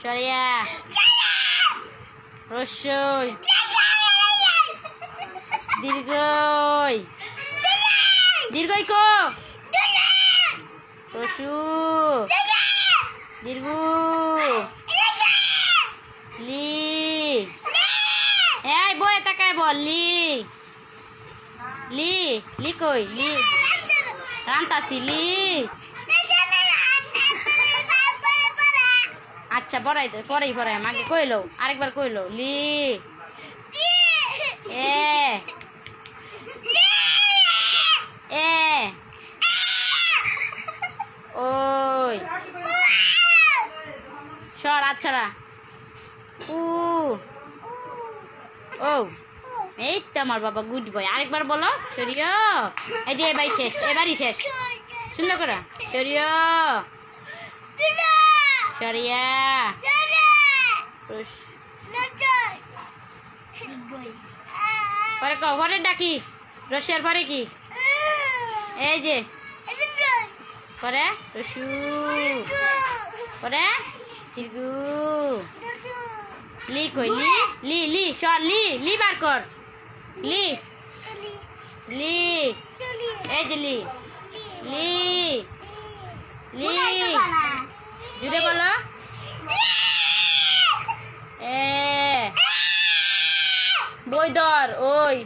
সরিয়া রস্যই দীর্ঘই দীর্ঘই কো রসু দীর্ঘ লি এই বই তাকায় বল লি লি লি কই লি রান্তাছি লি আচ্ছা পড়াই দে পরেই পড়াই আমাকে কইলো আরেকবার কইলো লি এ এ ওই সর আচ্ছা উ ও এই তো আমার বাবা গুড বয় আরেকবার বলো সরিয়া এই যে এবারই শেষ এবারই শেষ সুন্দর করে সরিয়া সরিয়া পরে পরে ডাকি রসের পরে কি এই যে পরে রসু পরে দীর্ঘ লি কই লি লি লি সর লি লি বার কর লি লি এই যে লি লি লি জুড়ে বলো এ বই ধর ওই